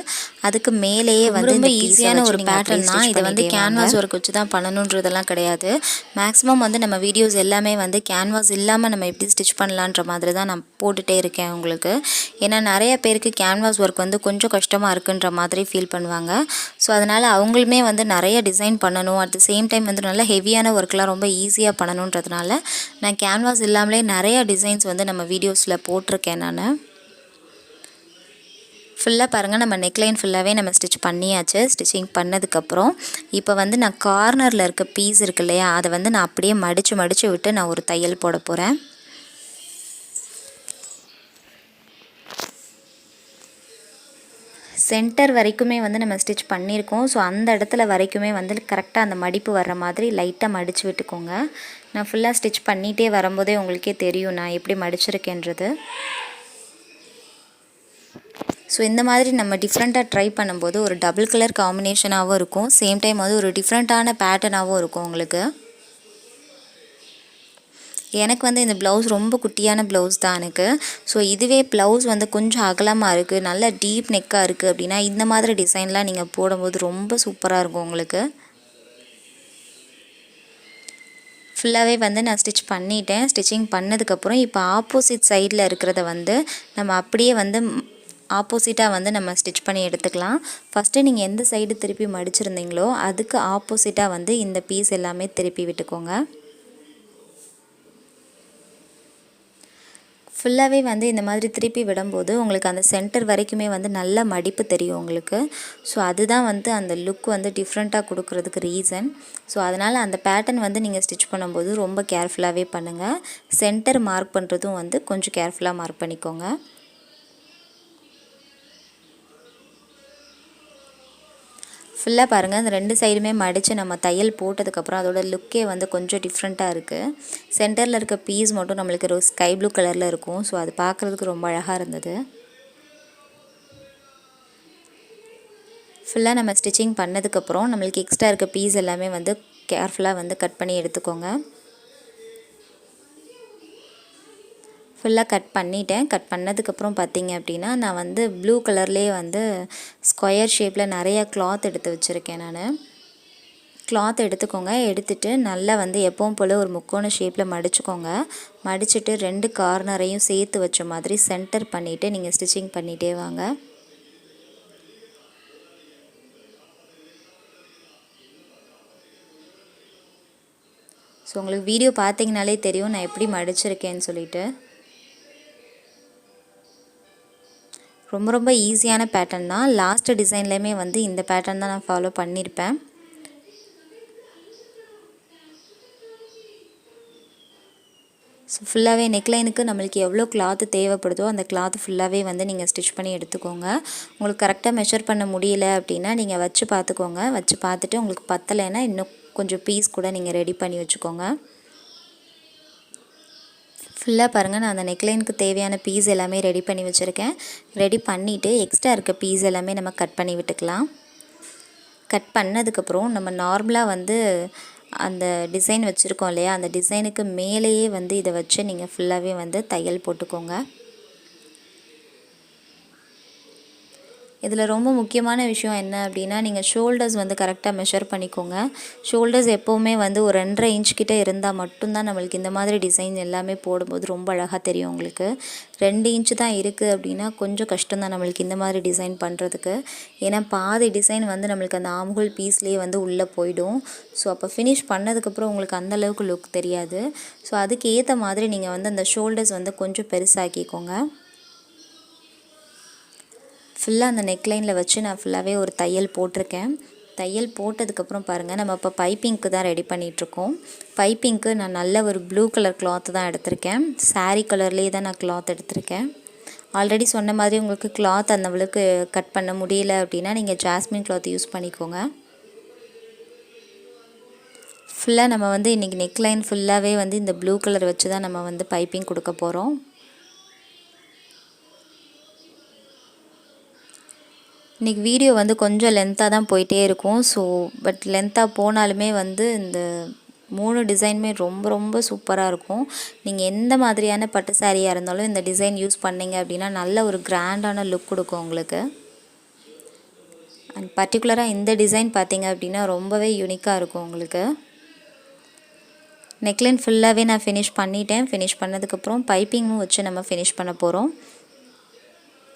அதுக்கு மேலேயே வந்து ரொம்ப ஈஸியான ஒரு பேட்டர்ன் தான். இதை வந்து கேன்வாஸ் ஒர்க் வச்சு தான் பண்ணணுன்றதெல்லாம் கிடையாது. மேக்ஸிமம் வந்து நம்ம வீடியோஸ் எல்லாமே வந்து கேன்வாஸ் இல்லாமல் நம்ம எப்படி ஸ்டிச் பண்ணலான்ற மாதிரி தான் நான் போட்டுகிட்டே இருக்கேன் உங்களுக்கு. ஏன்னா நிறைய பேருக்கு கேன்வாஸ் ஒர்க் வந்து கொஞ்சம் கஷ்டமாக இருக்குன்ற மாதிரி ஃபீல் பண்ணுவாங்க. ஸோ அதனால் அவங்களுமே வந்து நிறைய டிசைன் பண்ணணும், அட் த சேம் டைம் வந்து நல்லா ஹெவியான ஒர்க்லாம் ரொம்ப ஈஸியாக பண்ணணுன்றதுனால நான் கேன்வாஸ் இல்லாமலே நிறைய டிசைன்ஸ் வந்து நம்ம வீடியோஸில் போட்டிருக்கேன் நான். ஃபுல்லாக பாருங்கள், நம்ம நெக்லைன் ஃபுல்லாகவே நம்ம ஸ்டிச் பண்ணியாச்சு. ஸ்டிச்சிங் பண்ணதுக்கப்புறம் இப்போ வந்து நான் கார்னரில் இருக்க பீஸ் இருக்கு இல்லையா, அதை வந்து நான் அப்படியே மடித்து விட்டு நான் ஒரு தையல் போட போகிறேன். சென்டர் வரைக்குமே வந்து நம்ம ஸ்டிச் பண்ணியிருக்கோம். ஸோ அந்த இடத்துல வரைக்குமே வந்து கரெக்டாக அந்த மடிப்பு வர்ற மாதிரி லைட்டாக மடித்து விட்டுக்கோங்க. நான் ஃபுல்லாக ஸ்டிச் பண்ணிகிட்டே வரும்போதே உங்களுக்கே தெரியும் நான் எப்படி மடிச்சிருக்கேன்றது. ஸோ இந்த மாதிரி நம்ம டிஃப்ரெண்ட்டாக ட்ரை பண்ணும்போது ஒரு டபுள் கலர் காம்பினேஷனாகவும் இருக்கும், சேம் டைம் வந்து ஒரு டிஃப்ரெண்ட்டான பேட்டர்னாகவும் இருக்கும் உங்களுக்கு. எனக்கு வந்து இந்த ப்ளவுஸ் ரொம்ப குட்டியான ப்ளவுஸ் தான் எனக்கு. ஸோ இதுவே ப்ளவுஸ் வந்து கொஞ்சம் அகலமாக இருக்குது, நல்ல டீப் நெக்காக இருக்குது அப்படின்னா இந்த மாதிரி டிசைன்லாம் நீங்கள் போடும்போது ரொம்ப சூப்பராக இருக்கும் உங்களுக்கு. ஃபுல்லாகவே வந்து நான் ஸ்டிச் பண்ணிட்டேன். ஸ்டிச்சிங் பண்ணதுக்கப்புறம் இப்போ ஆப்போசிட் சைடில் இருக்கிறத வந்து நம்ம அப்படியே வந்து ஆப்போசிட்டாக வந்து நம்ம ஸ்டிச் பண்ணி எடுத்துக்கலாம். ஃபஸ்ட்டு நீங்கள் எந்த சைடு திருப்பி மடிச்சிருந்தீங்களோ அதுக்கு ஆப்போசிட்டாக வந்து இந்த பீஸ் எல்லாமே திருப்பி விட்டுக்கோங்க. ஃபுல்லாகவே வந்து இந்த மாதிரி திருப்பி விடும்போது உங்களுக்கு அந்த சென்டர் வரைக்குமே வந்து நல்ல மடிப்பு தெரியும் உங்களுக்கு. ஸோ அதுதான் வந்து அந்த லுக் வந்து டிஃப்ரெண்ட்டாக கொடுக்குறதுக்கு ரீசன். ஸோ அதனால் அந்த பேட்டர்ன் வந்து நீங்கள் ஸ்டிச் பண்ணும்போது ரொம்ப கேர்ஃபுல்லாகவே பண்ணுங்கள். சென்டர் மார்க் பண்ணுறதும் வந்து கொஞ்சம் கேர்ஃபுல்லாக மார்க் பண்ணிக்கோங்க. ஃபுல்லாக பாருங்கள், அந்த ரெண்டு சைடுமே மடித்து நம்ம தையல் போட்டதுக்கப்புறம் அதோட லுக்கே வந்து கொஞ்சம் டிஃப்ரெண்ட்டாக இருக்குது. சென்டரில் இருக்க பீஸ் மட்டும் நம்மளுக்கு ஒரு ஸ்கை ப்ளூ கலரில் இருக்கும். ஸோ அது பார்க்குறதுக்கு ரொம்ப அழகாக இருந்தது. ஃபுல்லாக நம்ம ஸ்டிச்சிங் பண்ணதுக்கப்புறம் நம்மளுக்கு எக்ஸ்ட்ரா இருக்க பீஸ் எல்லாமே வந்து கேர்ஃபுல்லாக வந்து கட் பண்ணி எடுத்துக்கோங்க. ஃபுல்லாக கட் பண்ணிட்டேன். கட் பண்ணதுக்கப்புறம் பார்த்திங்க அப்படின்னா நான் வந்து ப்ளூ கலர்லேயே வந்து ஸ்கொயர் ஷேப்பில் நிறையா கிளாத் எடுத்து வச்சுருக்கேன் நான். கிளாத் எடுத்துக்கோங்க. எடுத்துகிட்டு நல்லா வந்து எப்பவும் போல் ஒரு முக்கோண ஷேப்பில் மடிச்சுக்கோங்க. மடிச்சுட்டு ரெண்டு கார்னரையும் சேர்த்து வச்ச மாதிரி சென்டர் பண்ணிவிட்டு நீங்கள் ஸ்டிச்சிங் பண்ணிகிட்டே வாங்க. ஸோ உங்களுக்கு வீடியோ பார்த்தீங்கனாலே தெரியும் நான் எப்படி மடிச்சிருக்கேன்னு சொல்லிட்டு. ரொம்ப ரொம்ப ஈஸியான பேட்டர்ன் தான். லாஸ்ட் டிசைன்லேயுமே வந்து இந்த பேட்டர்ன் தான் நான் ஃபாலோ பண்ணியிருப்பேன். ஸோ ஃபுல்லாகவே நெக்லைனுக்கு நம்மளுக்கு எவ்வளோ கிளாத்து தேவைப்படுதோ அந்த கிளாத்து ஃபுல்லாகவே வந்து நீங்கள் ஸ்டிச் பண்ணி எடுத்துக்கோங்க. உங்களுக்கு கரெக்டாக மெஷர் பண்ண முடியல அப்படின்னா நீங்கள் வச்சு பார்த்துக்கோங்க. வச்சு பார்த்துட்டு உங்களுக்கு பத்தலைன்னா இன்னும் கொஞ்சம் பீஸ் கூட நீங்கள் ரெடி பண்ணி வச்சுக்கோங்க. ஃபுல்லாக பாருங்கள், நான் அந்த நெக்லைனுக்கு தேவையான பீஸ் எல்லாமே ரெடி பண்ணி வச்சுருக்கேன். ரெடி பண்ணிவிட்டு எக்ஸ்ட்ரா இருக்க பீஸ் எல்லாமே நம்ம கட் பண்ணி விட்டுக்கலாம். கட் பண்ணதுக்கப்புறம் நம்ம நார்மலாக வந்து அந்த டிசைன் வச்சுருக்கோம் இல்லையா, அந்த டிசைனுக்கு மேலேயே வந்து இதை வச்சு நீங்கள் ஃபுல்லாகவே வந்து தையல் போட்டுக்கோங்க. இதில் ரொம்ப முக்கியமான விஷயம் என்ன அப்படின்னா நீங்கள் ஷோல்டர்ஸ் வந்து கரெக்டாக மெஷர் பண்ணிக்கோங்க. ஷோல்டர்ஸ் எப்போவுமே வந்து ஒரு 2.5 இன்ச் கிட்டே இருந்தால் மட்டும்தான் நம்மளுக்கு இந்த மாதிரி டிசைன் எல்லாமே போடும்போது ரொம்ப அழகாக தெரியும் உங்களுக்கு. 2 இன்ச்சு தான் இருக்குது அப்படின்னா கொஞ்சம் கஷ்டம்தான் நம்மளுக்கு இந்த மாதிரி டிசைன் பண்ணுறதுக்கு. ஏன்னா பாதி டிசைன் வந்து நம்மளுக்கு அந்த ஆம்ஹோல் பீஸ்லேயே வந்து உள்ளே போயிடும். ஸோ அப்போ ஃபினிஷ் பண்ணதுக்கப்புறம் உங்களுக்கு அந்தளவுக்கு லுக் தெரியாது. ஸோ அதுக்கு ஏற்ற மாதிரி நீங்கள் வந்து அந்த ஷோல்டர்ஸ் வந்து கொஞ்சம் பெருசாக்கிக்கோங்க. ஃபுல்லாக அந்த நெக்லைனில் வச்சு நான் ஃபுல்லாகவே ஒரு தையல் போட்டிருக்கேன். தையல் போட்டதுக்கப்புறம் பாருங்கள், நம்ம இப்போ பைப்பிங்க்கு தான் ரெடி பண்ணிகிட்ருக்கோம். பைப்பிங்க்கு நான் நல்ல ஒரு ப்ளூ கலர் கிளாத்து தான் எடுத்திருக்கேன். சாரீ கலர்லேயே தான் நான் கிளாத் எடுத்திருக்கேன். ஆல்ரெடி சொன்ன மாதிரி உங்களுக்கு கிளாத் அந்தளவுக்கு கட் பண்ண முடியல அப்படின்னா நீங்கள் ஜாஸ்மின் கிளாத் யூஸ் பண்ணிக்கோங்க. ஃபுல்லாக நம்ம வந்து இன்றைக்கி நெக்லைன் ஃபுல்லாகவே வந்து இந்த ப்ளூ கலர் வச்சு தான் நம்ம வந்து பைப்பிங் கொடுக்க போகிறோம். இன்றைக்கி வீடியோ வந்து கொஞ்சம் லென்த்தாக தான் போயிட்டே இருக்கும். ஸோ பட் லென்த்தாக போனாலுமே வந்து இந்த 3 டிசைனுமே ரொம்ப ரொம்ப சூப்பராக இருக்கும். நீங்கள் எந்த மாதிரியான பட்டு சாரியாக இருந்தாலும் இந்த டிசைன் யூஸ் பண்ணிங்க அப்படின்னா நல்ல ஒரு கிராண்டான லுக் கொடுக்கும் உங்களுக்கு. அண்ட் பர்டிகுலராக இந்த டிசைன் பார்த்திங்க அப்படின்னா ரொம்பவே யூனிக்காக இருக்கும் உங்களுக்கு. நெக்லைன் ஃபுல்லாகவே நான் ஃபினிஷ் பண்ணிட்டேன். ஃபினிஷ் பண்ணதுக்கப்புறம் பைப்பிங்கும் வச்சு நம்ம ஃபினிஷ் பண்ண போகிறோம்.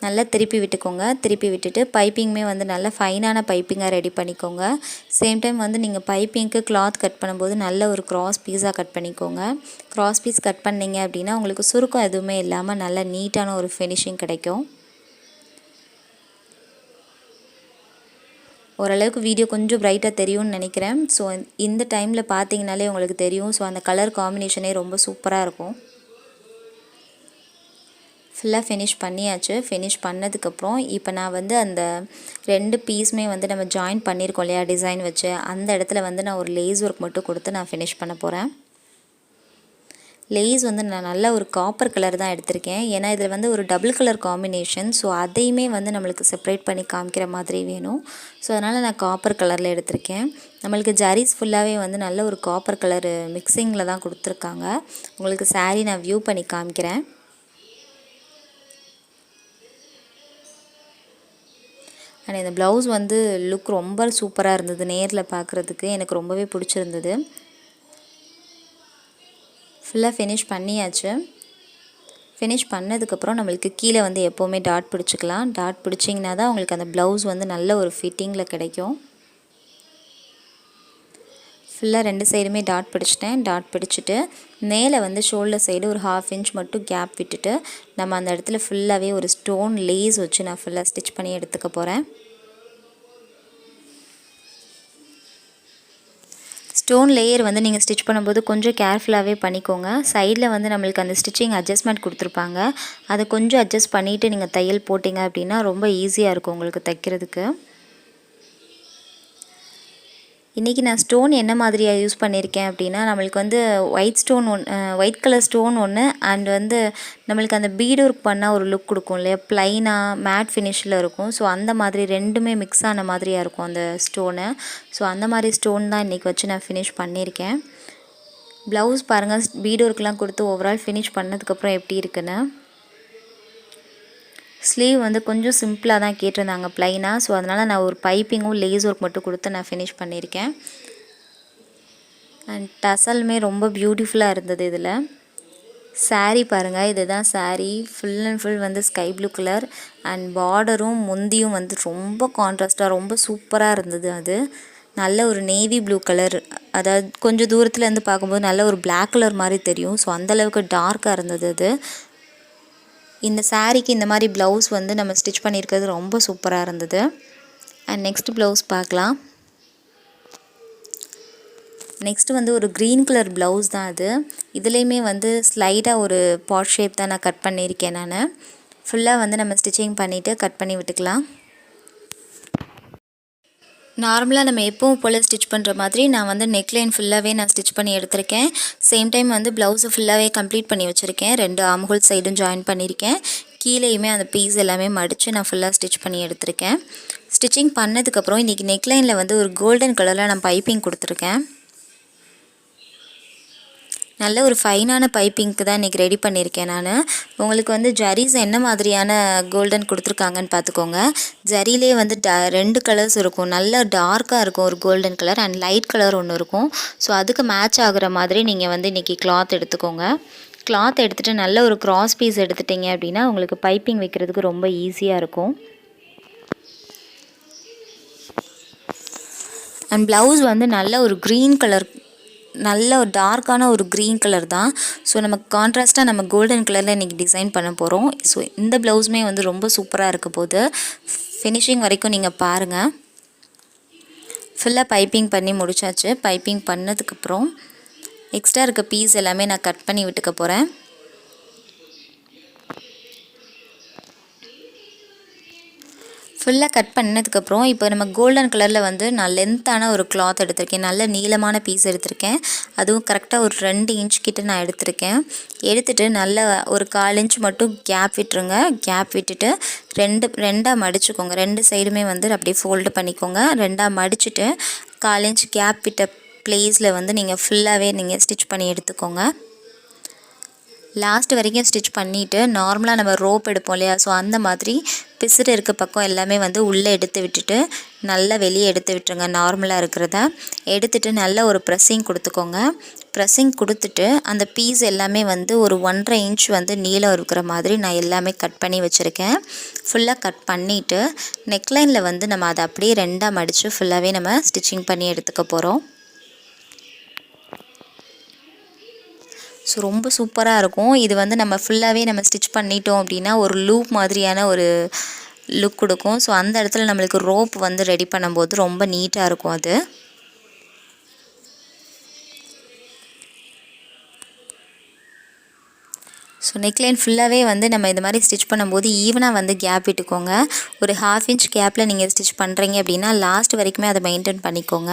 நல்லா திருப்பி விட்டுக்கோங்க. திருப்பி விட்டுட்டு பைப்பிங்குமே வந்து நல்ல ஃபைனான பைப்பிங்காக ரெடி பண்ணிக்கோங்க. சேம் டைம் வந்து நீங்கள் பைப்பிங்க்கு கிளாத் கட் பண்ணும்போது நல்ல ஒரு கிராஸ் பீஸாக கட் பண்ணிக்கோங்க. கிராஸ் பீஸ் கட் பண்ணிங்க அப்படின்னா உங்களுக்கு சுருக்கம் எதுவுமே இல்லாமல் நல்ல நீட்டான ஒரு ஃபினிஷிங் கிடைக்கும். ஓரளவுக்கு வீடியோ கொஞ்சம் பிரைட்டாக தெரியும்னு நினைக்கிறேன். ஸோ இந்த டைமில் பார்த்தீங்கனாலே உங்களுக்கு தெரியும். ஸோ அந்த கலர் காம்பினேஷனே ரொம்ப சூப்பராக இருக்கும். ஃபுல்லாக ஃபினிஷ் பண்ணியாச்சு. ஃபினிஷ் பண்ணதுக்கப்புறம் இப்போ நான் வந்து அந்த 2 பீஸுமே வந்து நம்ம ஜாயின் பண்ணியிருக்கோம் இல்லையா டிசைன் வச்சு, அந்த இடத்துல வந்து நான் ஒரு லேஸ் ஒர்க் மட்டும் கொடுத்து நான் ஃபினிஷ் பண்ண போகிறேன். லேஸ் வந்து நான் நல்ல ஒரு காப்பர் கலர் தான் எடுத்திருக்கேன். ஏன்னா இதில் வந்து ஒரு டபுள் கலர் காம்பினேஷன். ஸோ அதையுமே வந்து நம்மளுக்கு செப்பரேட் பண்ணி காமிக்கிற மாதிரி வேணும். ஸோ அதனால் நான் காப்பர் கலரில் எடுத்திருக்கேன். நம்மளுக்கு ஜரீஸ் ஃபுல்லாகவே வந்து நல்ல ஒரு காப்பர் கலர் மிக்சிங்கில் தான் கொடுத்துருக்காங்க. உங்களுக்கு சாரீ நான் வியூ பண்ணி காமிக்கிறேன். அண்ட் இந்த ப்ளவுஸ் வந்து லுக் ரொம்ப சூப்பராக இருந்தது. நேரில் பார்க்குறதுக்கு எனக்கு ரொம்பவே பிடிச்சிருந்தது. ஃபுல்லாக ஃபினிஷ் பண்ணியாச்சு. ஃபினிஷ் பண்ணதுக்கப்புறம் நம்மளுக்கு கீழே வந்து எப்போவுமே டாட் பிடிச்சிக்கலாம். டாட் பிடிச்சிங்கன்னா தான் உங்களுக்கு அந்த ப்ளவுஸ் வந்து நல்ல ஒரு ஃபிட்டிங்கில் கிடைக்கும். ஃபுல்லாக 2 சைடுமே டாட் பிடிச்சிட்டேன். டாட் பிடிச்சிட்டு மேலே வந்து ஷோல்டர் சைடு ஒரு 1/2 இன்ச் மட்டும் கேப் விட்டுட்டு நம்ம அந்த இடத்துல ஃபுல்லாகவே ஒரு ஸ்டோன் லேஸ் வச்சு நான் ஃபுல்லாக ஸ்டிச் பண்ணி எடுத்துக்க போகிறேன். ஸ்டோன் லேயர் வந்து நீங்கள் ஸ்டிச் பண்ணும்போது கொஞ்சம் கேர்ஃபுல்லாகவே பண்ணிக்கோங்க. சைடில் வந்து நம்மளுக்கு அந்த ஸ்டிச்சிங் அட்ஜஸ்ட்மெண்ட் கொடுத்துருப்பாங்க. அதை கொஞ்சம் அட்ஜஸ்ட் பண்ணிவிட்டு நீங்கள் தையல் போட்டிங்க அப்படின்னா ரொம்ப ஈஸியாக இருக்கும் உங்களுக்கு தைக்கிறதுக்கு. இன்றைக்கி நான் ஸ்டோன் என்ன மாதிரியாக யூஸ் பண்ணியிருக்கேன் அப்படின்னா, நம்மளுக்கு வந்து ஒயிட் கலர் ஸ்டோன் ஒன்று அண்ட் வந்து நம்மளுக்கு அந்த பீட் ஒர்க் பண்ணால் ஒரு லுக் கொடுக்கும் இல்லையா, ப்ளைனாக மேட் ஃபினிஷில் இருக்கும். ஸோ அந்த மாதிரி 2மே மிக்ஸ் ஆன மாதிரியாக இருக்கும் அந்த ஸ்டோனு. ஸோ அந்த மாதிரி ஸ்டோன் தான் இன்றைக்கி வச்சு நான் ஃபினிஷ் பண்ணியிருக்கேன். ப்ளவுஸ் பாருங்கள், பீட் ஒர்க்லாம் கொடுத்து ஓவரால் ஃபினிஷ் பண்ணதுக்கப்புறம் எப்படி இருக்குன்னு. ஸ்லீவ் வந்து கொஞ்சம் சிம்பிளாக தான் கேட்டிருந்தாங்க ப்ளைனாக. ஸோ அதனால் நான் ஒரு பைப்பிங்கும் லேஸ் ஒர்க் மட்டும் கொடுத்து நான் ஃபினிஷ் பண்ணியிருக்கேன். அண்ட் டசலுமே ரொம்ப பியூட்டிஃபுல்லாக இருந்தது. இதில் சாரீ பாருங்கள், இதுதான் சாரீ. ஃபுல் அண்ட் ஃபுல் வந்து ஸ்கை ப்ளூ கலர் அண்ட் பார்டரும் முந்தியும் வந்து ரொம்ப கான்ட்ராஸ்ட்டாக ரொம்ப சூப்பராக இருந்தது. அது நல்ல ஒரு நேவி ப்ளூ கலர், அதாவது கொஞ்சம் தூரத்துலேருந்து பார்க்கும்போது நல்ல ஒரு பிளாக் கலர் மாதிரி தெரியும். ஸோ அந்தளவுக்கு டார்க்காக இருந்தது அது. இந்த சாரீக்கு இந்த மாதிரி ப்ளவுஸ் வந்து நம்ம ஸ்டிச் பண்ணியிருக்கிறது ரொம்ப சூப்பராக இருந்தது. அண்ட் நெக்ஸ்ட் ப்ளவுஸ் பார்க்கலாம். நெக்ஸ்ட்டு வந்து ஒரு க்ரீன் கலர் ப்ளவுஸ் தான் அது. இதுலேயுமே வந்து ஸ்லைடாக ஒரு பாட் ஷேப் தான் நான் கட் பண்ணியிருக்கேன். நான் ஃபுல்லாக வந்து நம்ம ஸ்டிச்சிங் பண்ணிவிட்டு கட் பண்ணி விட்டுக்கலாம். நார்மலாக நம்ம எப்பவும் போல் ஸ்டிச் பண்ணுற மாதிரி நான் வந்து நெக்லைன் ஃபுல்லாகவே நான் ஸ்டிச் பண்ணி எடுத்திருக்கேன். சேம் டைம் வந்து ப்ளவுஸை ஃபுல்லாகவே கம்ப்ளீட் பண்ணி வச்சுருக்கேன். 2 ஆம்ஹோல் சைடும் ஜாயின் பண்ணியிருக்கேன். கீழேயுமே அந்த பீஸ் எல்லாமே மடித்து நான் ஃபுல்லாக ஸ்டிச் பண்ணி எடுத்திருக்கேன். ஸ்டிச்சிங் பண்ணதுக்கப்புறம் இன்றைக்கி நெக்லைனில் வந்து ஒரு கோல்டன் கலரில் நான் பைப்பிங் கொடுத்துருக்கேன். நல்ல ஒரு ஃபைனான பைப்பிங்க்கு தான் இன்றைக்கி ரெடி பண்ணியிருக்கேன் நான். உங்களுக்கு வந்து ஜரீஸ் என்ன மாதிரியான கோல்டன் கொடுத்துருக்காங்கன்னு பார்த்துக்கோங்க. ஜரிலே வந்து 2 கலர்ஸ் இருக்கும். நல்ல டார்க்காக இருக்கும் ஒரு golden colour and light colour ஒன்று இருக்கும். ஸோ அதுக்கு மேட்ச் ஆகுற மாதிரி நீங்கள் வந்து இன்றைக்கி கிளாத் எடுத்துக்கோங்க. கிளாத் எடுத்துகிட்டு நல்ல ஒரு கிராஸ் பீஸ் எடுத்துட்டிங்க அப்படின்னா உங்களுக்கு பைப்பிங் வைக்கிறதுக்கு ரொம்ப ஈஸியாக இருக்கும். அண்ட் ப்ளவுஸ் வந்து நல்ல ஒரு க்ரீன் கலர், நல்ல ஒரு டார்க்கான ஒரு க்ரீன் கலர் தான். ஸோ நமக்கு கான்ட்ராஸ்ட்டாக நம்ம கோல்டன் கலரில் இன்றைக்கி டிசைன் பண்ண போகிறோம். ஸோ இந்த ப்ளவுஸுமே வந்து ரொம்ப சூப்பராக இருக்க போது. ஃபினிஷிங் வரைக்கும் நீங்கள் பாருங்கள். ஃபுல்லாக பைப்பிங் பண்ணி முடிச்சாச்சு. பைப்பிங் பண்ணதுக்கப்புறம் எக்ஸ்ட்ரா இருக்க பீஸ் எல்லாமே நான் கட் பண்ணி விட்டுக்க போகிறேன். ஃபுல்லாக கட் பண்ணதுக்கப்புறம் இப்போ நம்ம கோல்டன் கலரில் வந்து நான் லென்த்தான ஒரு கிளாத் எடுத்திருக்கேன். நல்ல நீளமான பீஸ் எடுத்திருக்கேன். அதுவும் கரெக்டாக ஒரு 2 இன்ச் கிட்ட நான் எடுத்திருக்கேன். எடுத்துகிட்டு நல்ல ஒரு 1/4 இன்ச் மட்டும் கேப் விட்டுருங்க. கேப் விட்டுட்டு ரெண்டாக மடிச்சுக்கோங்க. 2 சைடுமே வந்து அப்படியே ஃபோல்டு பண்ணிக்கோங்க. 2ஆக மடிச்சுட்டு 1/4 இன்ச் கேப் விட்ட ப்ளேஸில் வந்து நீங்கள் ஃபுல்லாகவே நீங்கள் ஸ்டிச் பண்ணி எடுத்துக்கோங்க. லாஸ்ட் வரைக்கும் ஸ்டிச் பண்ணிவிட்டு நார்மலாக நம்ம ரோப் எடுப்போம் இல்லையா, ஸோ அந்த மாதிரி பிசுறு இருக்க பக்கம் எல்லாமே வந்து உள்ளே எடுத்து விட்டுட்டு நல்லா வெளியே எடுத்து விட்டுருங்க. நார்மலாக இருக்கிறத எடுத்துகிட்டு நல்ல ஒரு ப்ரெஸ்ஸிங் கொடுத்துக்கோங்க. ப்ரெஸ்ஸிங் கொடுத்துட்டு அந்த பீஸ் எல்லாமே வந்து ஒரு 1.5 இன்ச் வந்து நீளம் இருக்கிற மாதிரி நான் எல்லாமே கட் பண்ணி வச்சுருக்கேன். ஃபுல்லாக கட் பண்ணிவிட்டு நெக்லைனில் வந்து நம்ம அதை அப்படியே 2ஆக மடித்து ஃபுல்லாகவே நம்ம ஸ்டிச்சிங் பண்ணி எடுத்துக்க போகிறோம். ஸோ ரொம்ப சூப்பராக இருக்கும். இது வந்து நம்ம ஃபுல்லாகவே நம்ம ஸ்டிச் பண்ணிட்டோம் அப்படின்னா ஒரு லூப் மாதிரியான ஒரு லுக் கொடுக்கும். ஸோ அந்த இடத்துல நம்மளுக்கு ரோப் வந்து ரெடி பண்ணும்போது ரொம்ப நீட்டாக இருக்கும். அது ஸோ நெக்லைன் ஃபுல்லாகவே வந்து நம்ம இந்த மாதிரி ஸ்டிச் பண்ணும்போது ஈவனாக வந்து கேப் விட்டுக்கோங்க. ஒரு 1/2 இன்ச் கேப்பில் நீங்கள் ஸ்டிச் பண்ணுறீங்க அப்படின்னா லாஸ்ட் வரைக்குமே அதை மெயின்டைன் பண்ணிக்கோங்க.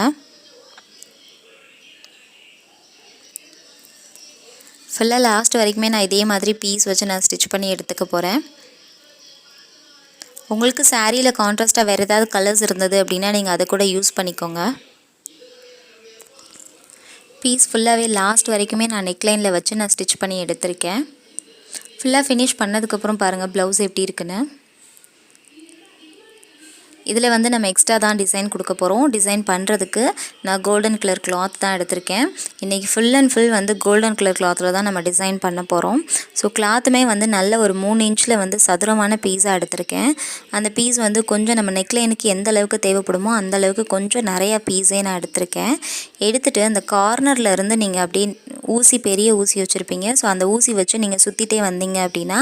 ஃபுல்லாக லாஸ்ட் வரைக்குமே நான் இதே மாதிரி பீஸ் வச்சு நான் ஸ்டிச் பண்ணி எடுத்துக்க போகிறேன். உங்களுக்கு சாரியில் கான்ட்ராஸ்ட்டாக வேறு ஏதாவது கலர்ஸ் இருந்தது அப்படின்னா நீங்கள் அதை கூட யூஸ் பண்ணிக்கோங்க. பீஸ் ஃபுல்லாகவே லாஸ்ட் வரைக்குமே நான் நெக்லைனில் வச்சு நான் ஸ்டிச் பண்ணி எடுத்திருக்கேன். ஃபுல்லாக ஃபினிஷ் பண்ணதுக்கப்புறம் பாருங்கள் ப்ளவுஸ் எப்படி இருக்குன்னு. இதில் வந்து நம்ம எக்ஸ்ட்ரா தான் டிசைன் கொடுக்க போகிறோம். டிசைன் பண்ணுறதுக்கு நான் கோல்டன் கலர் கிளாத் தான் எடுத்திருக்கேன். இன்றைக்கி ஃபுல் அண்ட் ஃபுல் வந்து கோல்டன் கலர் கிளாத்தில் தான் நம்ம டிசைன் பண்ண போகிறோம். ஸோ கிளாத்துமே வந்து நல்ல ஒரு 3 இன்ச்சில் வந்து சதுரமான பீஸாக எடுத்திருக்கேன். அந்த பீஸ் வந்து கொஞ்சம் நம்ம நெக்லைனுக்கு எந்த அளவுக்கு தேவைப்படுமோ அந்த அளவுக்கு கொஞ்சம் நிறையா பீஸே நான் எடுத்திருக்கேன். எடுத்துகிட்டு அந்த கார்னரில் இருந்து நீங்கள் அப்படியே ஊசி பெரிய ஊசி வச்சுருப்பீங்க. ஸோ அந்த ஊசி வச்சு நீங்கள் சுற்றிட்டே வந்தீங்க அப்படின்னா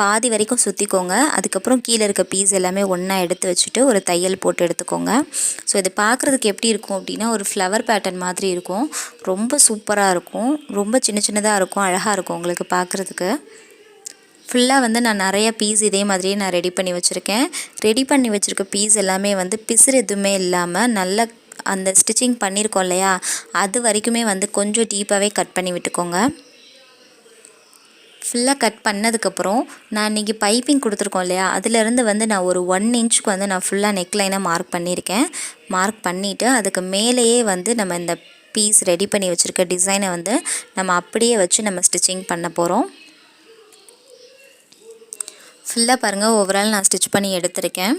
பாதி வரைக்கும் சுற்றிக்கோங்க. அதுக்கப்புறம் கீழே இருக்க பீஸ் எல்லாமே ஒன்றா எடுத்து வச்சுட்டு ஒரு தையல் போட்டு எடுத்துக்கோங்க. ஸோ இது பார்க்குறதுக்கு எப்படி இருக்கும் அப்படின்னா ஒரு ஃப்ளவர் பேட்டர்ன் மாதிரி இருக்கும். ரொம்ப சூப்பராக இருக்கும். ரொம்ப சின்ன சின்னதாக இருக்கும். அழகாக இருக்கும் உங்களுக்கு பார்க்குறதுக்கு. ஃபுல்லாக வந்து நான் நிறைய பீஸ் இதே மாதிரியே நான் ரெடி பண்ணி வச்சுருக்கேன். ரெடி பண்ணி வச்சுருக்க பீஸ் எல்லாமே வந்து பிசுறு எதுவுமே இல்லாமல் நல்ல அந்த ஸ்டிச்சிங் பண்ணியிருக்கோம் இல்லையா அது வரைக்குமே வந்து கொஞ்சம் டீப்பாகவே கட் பண்ணி விட்டுக்கோங்க. ஃபுல்லாக கட் பண்ணதுக்கப்புறம் நான் இன்றைக்கி பைப்பிங் கொடுத்துருக்கோம் இல்லையா அதிலேருந்து வந்து நான் ஒரு 1 இன்ச்சுக்கு வந்து நான் ஃபுல்லாக நெக்லைனை மார்க் பண்ணியிருக்கேன். மார்க் பண்ணிவிட்டு அதுக்கு மேலேயே வந்து நம்ம இந்த பீஸ் ரெடி பண்ணி வச்சுருக்க டிசைனை வந்து நம்ம அப்படியே வச்சு நம்ம ஸ்டிச்சிங் பண்ண போகிறோம். ஃபுல்லாக பாருங்கள் ஓவரால் நான் ஸ்டிச் பண்ணி எடுத்திருக்கேன்.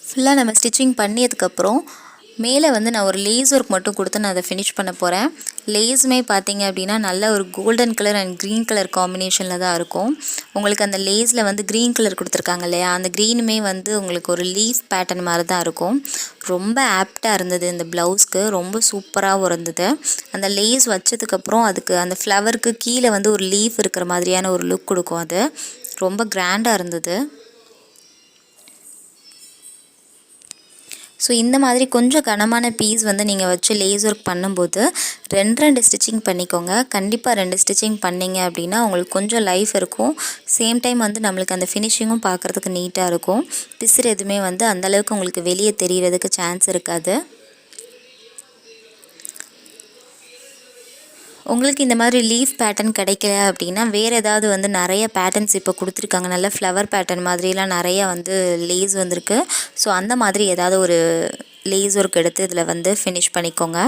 ஃபுல்லாக நம்ம ஸ்டிச்சிங் பண்ணியதுக்கப்புறம் மேலே வந்து நான் ஒரு லேஸ் ஒர்க் மட்டும் கொடுத்து நான் அதை ஃபினிஷ் பண்ண போகிறேன். லேஸுமே பார்த்தீங்க அப்படின்னா நல்ல ஒரு golden colour and green colour காம்பினேஷனில் தான் இருக்கும். உங்களுக்கு அந்த லேஸில் வந்து க்ரீன் கலர் கொடுத்துருக்காங்க இல்லையா அந்த க்ரீனுமே வந்து உங்களுக்கு ஒரு லீஃப் பேட்டர்ன் மாதிரி தான் இருக்கும். ரொம்ப ஆப்டாக இருந்தது இந்த ப்ளவுஸ்க்கு. ரொம்ப சூப்பராகவும் இருந்தது. அந்த லேஸ் வச்சதுக்கப்புறம் அதுக்கு அந்த ஃப்ளவருக்கு கீழே வந்து ஒரு லீஃப் இருக்கிற மாதிரியான ஒரு லுக் கொடுக்கும். அது ரொம்ப கிராண்டாக இருந்தது. ஸோ இந்த மாதிரி கொஞ்சம் கனமான பீஸ் வந்து நீங்கள் வச்சு லேஸ் ஒர்க் பண்ணும்போது 2 ஸ்டிச்சிங் பண்ணிக்கோங்க. கண்டிப்பாக 2 ஸ்டிச்சிங் பண்ணிங்க அப்படின்னா உங்களுக்கு கொஞ்சம் லைஃப் இருக்கும். சேம் டைம் வந்து நம்மளுக்கு அந்த ஃபினிஷிங்கும் பார்க்குறதுக்கு நீட்டாக இருக்கும். பிசுறு எதுவுமே வந்து அந்தளவுக்கு உங்களுக்கு வெளியே தெரியறதுக்கு சான்ஸ் இருக்காது. உங்களுக்கு இந்த மாதிரி லீஃப் பேட்டர்ன் கிடைக்கல அப்படின்னா வேறு ஏதாவது வந்து நிறைய பேட்டர்ன்ஸ் இப்போ கொடுத்துருக்காங்க. நல்ல ஃப்ளவர் பேட்டர்ன் மாதிரிலாம் நிறையா வந்து லேஸ் வந்திருக்கு. ஸோ அந்த மாதிரி ஏதாவது ஒரு லேஸ் ஒர்க் எடுத்து இதில் வந்து ஃபினிஷ் பண்ணிக்கோங்க.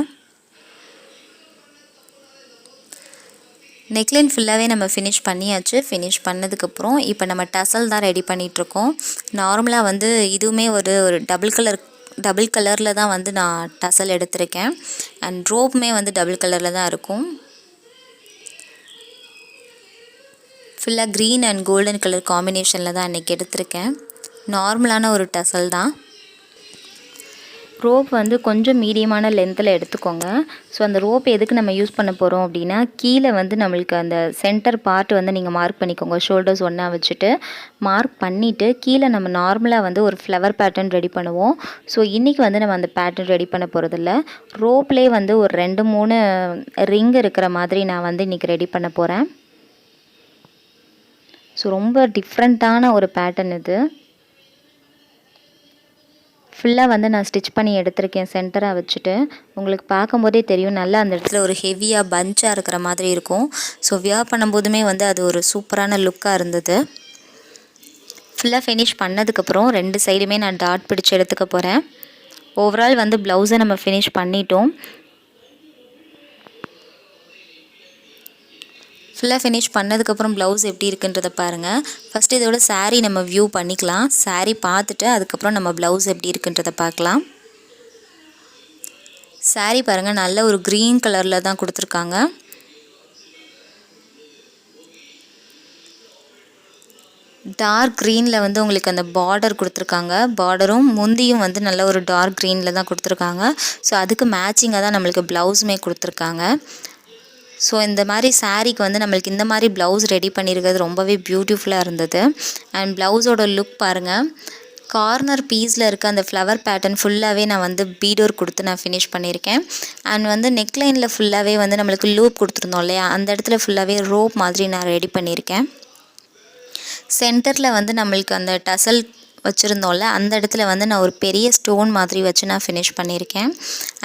நெக்லைன் ஃபுல்லாகவே நம்ம ஃபினிஷ் பண்ணியாச்சு. ஃபினிஷ் பண்ணதுக்கப்புறம் இப்போ நம்ம டசல் தான் ரெடி பண்ணிகிட்ருக்கோம். நார்மலாக வந்து இதுவுமே ஒரு டபுள் கலரில் தான் வந்து நான் டசல் எடுத்திருக்கேன். அண்ட் ரோப்புமே வந்து டபுள் கலரில் தான் இருக்கும். ஃபுல்லாக க்ரீன் அண்ட் கோல்டன் கலர் காம்பினேஷனில் தான் இன்றைக்கி எடுத்திருக்கேன். நார்மலான ஒரு டசல் தான். ரோப் வந்து கொஞ்சம் மீடியமான லென்த்தில் எடுத்துக்கோங்க. ஸோ அந்த ரோப் எதுக்கு நம்ம யூஸ் பண்ண போகிறோம் அப்படின்னா கீழே வந்து நம்மளுக்கு அந்த சென்டர் பார்ட் வந்து நீங்கள் மார்க் பண்ணிக்கோங்க. ஷோல்டர்ஸ் ஒன்றா வச்சுட்டு மார்க் பண்ணிவிட்டு கீழே நம்ம நார்மலாக வந்து ஒரு ஃப்ளவர் பேட்டர்ன் ரெடி பண்ணுவோம். ஸோ இன்றைக்கி வந்து நம்ம அந்த பேட்டர்ன் ரெடி பண்ண போகிறதில்ல. ரோப்லேயே வந்து ஒரு 2-3 ரிங் இருக்கிற மாதிரி நான் வந்து இன்றைக்கி ரெடி பண்ண போகிறேன். ஸோ ரொம்ப டிஃப்ரெண்ட்டான ஒரு பேட்டர்ன் இது. ஃபுல்லாக வந்து நான் ஸ்டிச் பண்ணி எடுத்திருக்கேன் சென்டராக வச்சுட்டு. உங்களுக்கு பார்க்கும்போதே தெரியும் நல்லா அந்த இடத்துல ஒரு ஹெவியாக பஞ்சாக இருக்கிற மாதிரி இருக்கும். ஸோ வியர் பண்ணும்போதுமே வந்து அது ஒரு சூப்பரான லுக்காக இருந்தது. ஃபுல்லாக ஃபினிஷ் பண்ணதுக்கப்புறம் 2 சைடுமே நான் டாட் பிடிச்சி எடுத்துக்க போகிறேன். ஓவரால் வந்து ப்ளவுஸை நம்ம ஃபினிஷ் பண்ணிட்டோம். ஃபுல்லாக ஃபினிஷ் பண்ணதுக்கப்புறம் ப்ளவுஸ் எப்படி இருக்குன்றதை பாருங்கள். ஃபஸ்ட்டு இதோட சாரீ நம்ம வியூ பண்ணிக்கலாம். சாரீ பார்த்துட்டு அதுக்கப்புறம் நம்ம ப்ளவுஸ் எப்படி இருக்குன்றதை பார்க்கலாம். சாரீ பாருங்கள் நல்ல ஒரு க்ரீன் கலரில் தான் கொடுத்துருக்காங்க. டார்க் க்ரீனில் வந்து உங்களுக்கு அந்த பார்டர் கொடுத்துருக்காங்க. பார்டரும் முந்தியும் வந்து நல்ல ஒரு டார்க் க்ரீனில் தான் கொடுத்துருக்காங்க. ஸோ அதுக்கு மேட்சிங்காக தான் நம்மளுக்கு ப்ளவுஸுமே கொடுத்துருக்காங்க. ஸோ இந்த மாதிரி சாரீக்கு வந்து நம்மளுக்கு இந்த மாதிரி ப்ளவுஸ் ரெடி பண்ணியிருக்கிறது ரொம்பவே பியூட்டிஃபுல்லாக இருந்தது. அண்ட் ப்ளவுஸோட லுக் பாருங்கள். கார்னர் பீஸில் இருக்க அந்த ஃப்ளவர் பேட்டர்ன் ஃபுல்லாகவே நான் வந்து பீட் ஒர்க் கொடுத்து நான் ஃபினிஷ் பண்ணியிருக்கேன். அண்ட் வந்து நெக் லைனில் ஃபுல்லாகவே வந்து நம்மளுக்கு லூப் கொடுத்துருந்தோம் இல்லையா, அந்த இடத்துல ஃபுல்லாகவே ரோப் மாதிரி நான் ரெடி பண்ணியிருக்கேன். சென்டரில் வந்து நம்மளுக்கு அந்த டசல் வச்சுருந்தோம்ல, அந்த இடத்துல வந்து நான் ஒரு பெரிய ஸ்டோன் மாதிரி வச்சு நான் ஃபினிஷ் பண்ணியிருக்கேன்.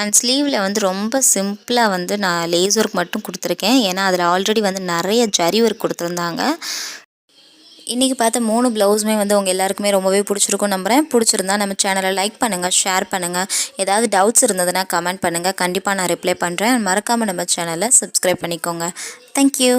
அண்ட் ஸ்லீவில் வந்து ரொம்ப சிம்பிளாக வந்து நான் லேஸ் ஒர்க் மட்டும் கொடுத்துருக்கேன். ஏன்னா அதில் ஆல்ரெடி வந்து நிறைய ஜரி ஒர்க் கொடுத்துருந்தாங்க. இன்றைக்கி பார்த்த 3 ப்ளவுஸுமே வந்து உங்கள் எல்லாருக்குமே ரொம்பவே பிடிச்சிருக்கும் நம்புகிறேன். பிடிச்சிருந்தா நம்ம சேனலை லைக் பண்ணுங்கள், ஷேர் பண்ணுங்கள். ஏதாவது டவுட்ஸ் இருந்ததுன்னா கமெண்ட் பண்ணுங்கள். கண்டிப்பாக நான் ரிப்ளை பண்ணுறேன். மறக்காமல் நம்ம சேனலை சப்ஸ்கிரைப் பண்ணிக்கோங்க. தேங்க்யூ.